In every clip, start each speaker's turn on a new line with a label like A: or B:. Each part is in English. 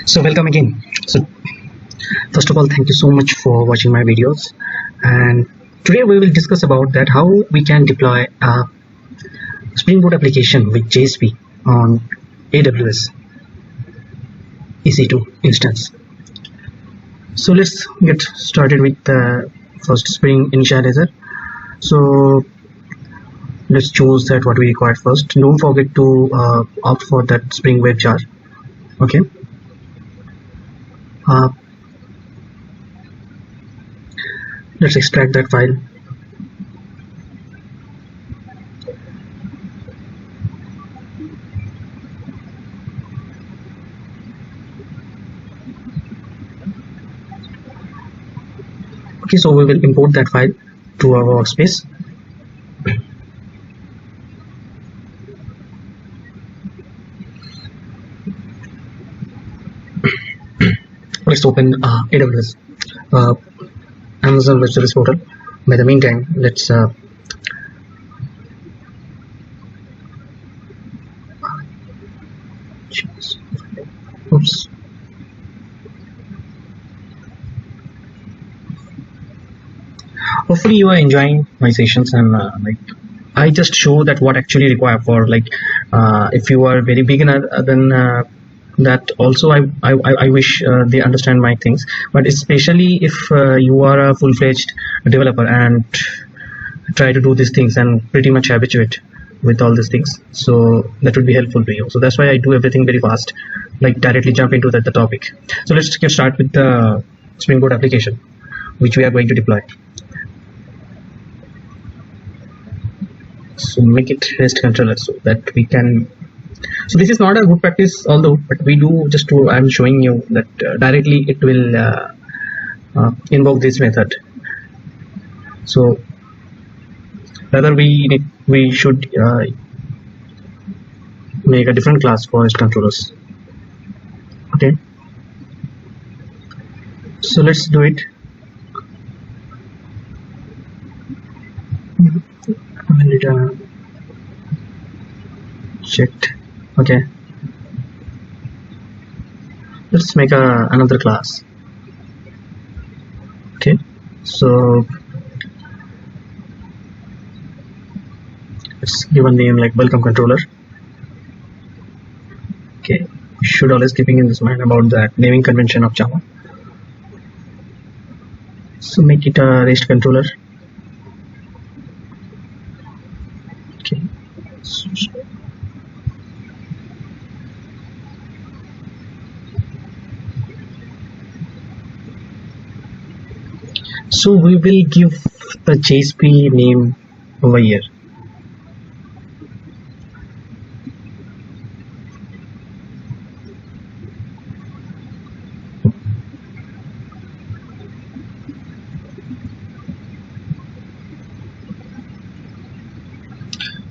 A: So welcome again. So first of all, thank you so much for watching my videos, and today we will discuss about that how we can deploy a Spring Boot application with Jsp on AWS EC2 instance. So let's get started with the first Spring Initializer. So let's choose that what we require first. Don't forget to opt for that Spring Web jar. Okay. Let's extract that file. Okay, so we will import that file to our workspace. Let's open AWS Amazon Web Service Portal. By the meantime, let's oops. Hopefully you are enjoying my sessions, and I just show that what actually required for if you are very beginner, then that also I wish they understand my things, but especially if you are a full-fledged developer and try to do these things and pretty much habituate with all these things, so that would be helpful to you. So that's why I do everything very fast, like directly jump into the topic. So let's get started with the Spring Boot application which we are going to deploy. So make it REST controller so that we can. So this is not a good practice, although, but we do just to. I'm showing you that directly it will invoke this method. So rather we should make a different class for REST controllers. Okay. So let's do it. Checked. Okay, let's make another class. Okay, so let's give a name like welcome controller. Okay, should always keeping in this mind about that naming convention of Java. So make it a REST controller. Okay. So we will give the Jsp name over here.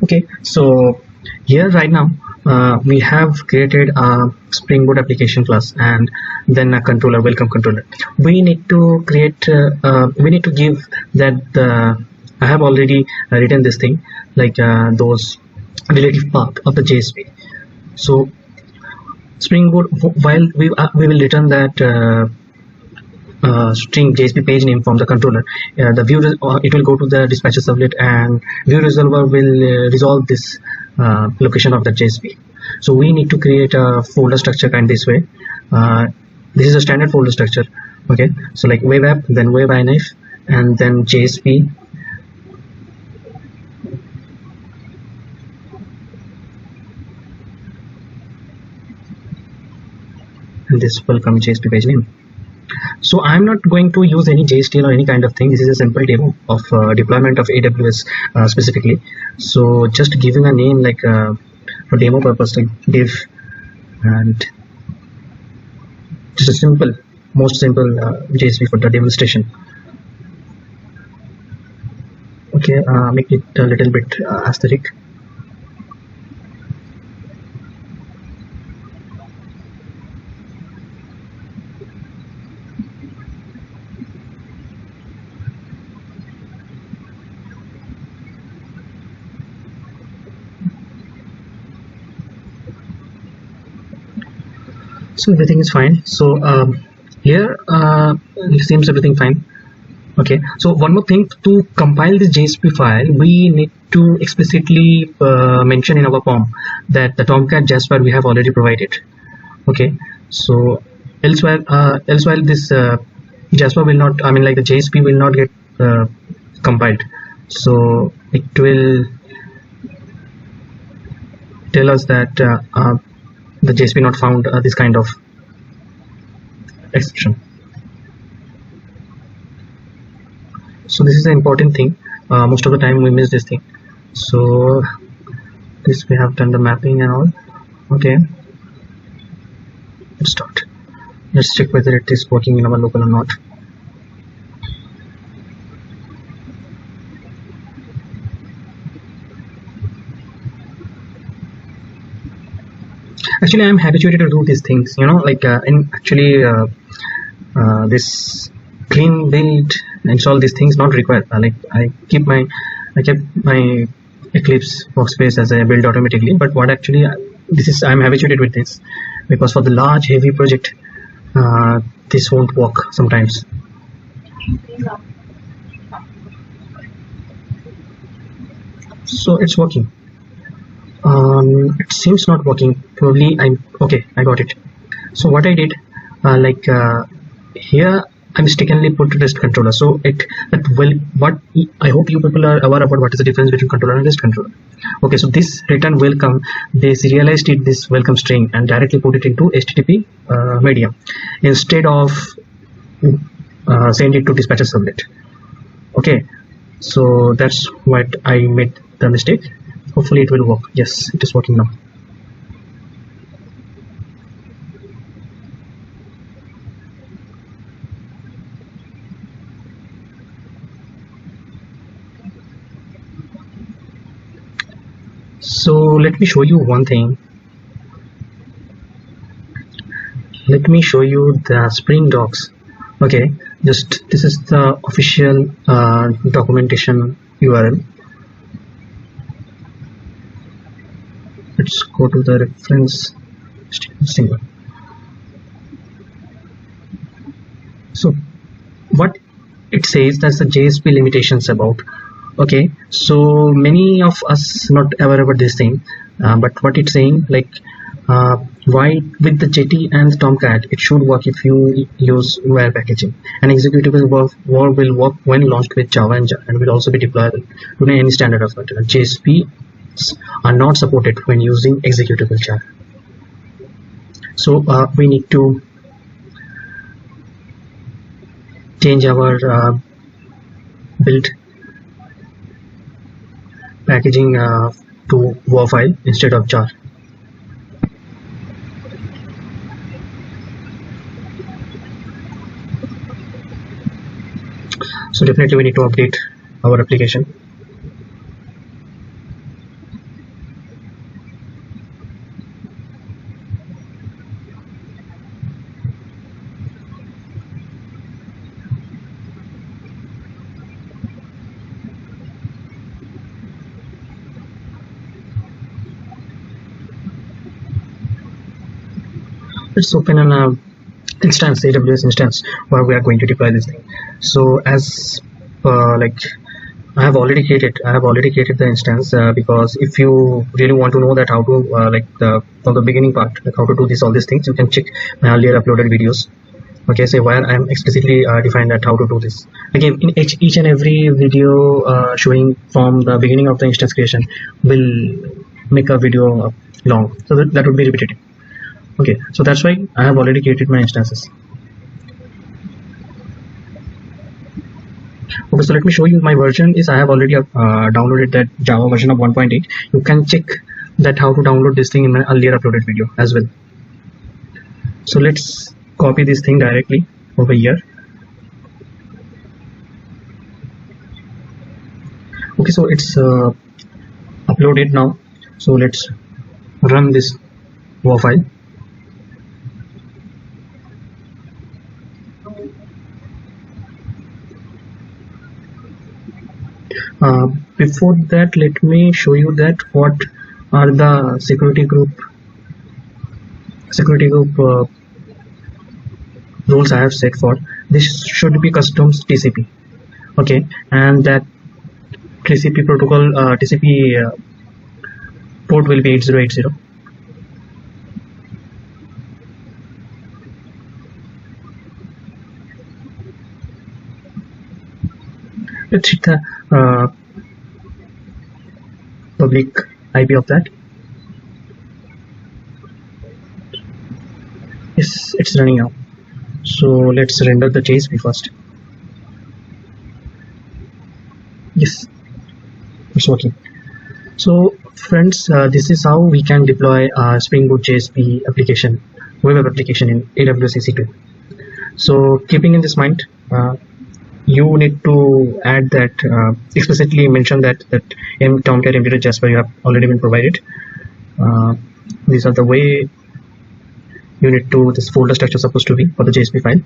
A: Okay, so here right now we have created a Spring Boot application class and then a controller, welcome controller. We need to create we need to give that I have already written this thing, like those relative path of the Jsp. So Spring Boot, while we will return that string Jsp page name from the controller, the view it will go to the dispatcher servlet, and view resolver will resolve this location of the Jsp. So we need to create a folder structure kind this way. This is a standard folder structure. Okay, so like web app, then web inif, and then Jsp, and this welcome Jsp page name. So I'm not going to use any JSTL or any kind of thing. This is a simple demo of deployment of AWS specifically. So just giving a name like for demo purpose, like div, and just a simple, most simple JSP for the demonstration. Okay, make it a little bit aesthetic. So everything is fine. So here it seems everything fine. Okay, so one more thing, to compile this JSP file, we need to explicitly mention in our form that the Tomcat Jsp file we have already provided. Okay, so elsewhere this Jasper will not, I mean, like the JSP will not get compiled, so it will tell us that the JSP not found this kind of exception. So this is an important thing. Most of the time we miss this thing. So this we have done the mapping and all. Okay, let's start. Let's check whether it is working in our local or not. Actually, I'm habituated to do these things, you know, like this clean build install these things not required. Like I kept my Eclipse workspace as a build automatically, but what actually I'm habituated with this, because for the large heavy project this won't work sometimes. So it's working. It seems not working. Probably okay, I got it. So what I did, here I mistakenly put REST controller. So I hope you people are aware about what is the difference between controller and REST controller. Okay, so this return welcome, they serialized it, this welcome string, and directly put it into HTTP medium instead of send it to dispatcher servlet. Okay, so that's what I made the mistake. Hopefully it will work. Yes, it is working now. So let me show you one thing. Let me show you the Spring docs. Okay, just this is the official documentation URL. Let's go to the reference single. So what it says, that's the Jsp limitations about. Okay, so many of us not aware about this thing, but what it's saying, like why with the Jetty and the Tomcat it should work if you use wire packaging. An executable will work when launched with Java and will also be deployable to any standard of it. JSP are not supported when using executable Java. So we need to change our build packaging to WAR file instead of jar. So definitely we need to update our application. Let's open an instance, AWS instance, where we are going to deploy this thing. So as I have already created the instance, because if you really want to know that how to from the beginning part, like how to do all these things, you can check my earlier uploaded videos. Okay, so where I am explicitly defined that how to do this. Again, in each and every video showing from the beginning of the instance creation will make a video long, so that would be repetitive. Okay, so that's why I have already created my instances. Okay, so let me show you my version is I have already downloaded that Java version of 1.8. You can check that how to download this thing in my earlier uploaded video as well. So let's copy this thing directly over here. Okay, so it's uploaded now. So let's run this WAR file. Before that, let me show you that what are the security group rules I have set for. This should be customs TCP. Okay, and that TCP protocol, TCP port will be 8080. Let's hit the public IP of that. Yes, it's running now. So let's render the Jsp first. Yes, it's working. So friends, this is how we can deploy Spring Boot JSP application, web application in AWS EC2. So keeping in this mind, you need to add that, explicitly mention that Tomcat embedded Jasper you have already been provided. These are the way you need to, this folder structure supposed to be for the JSP file.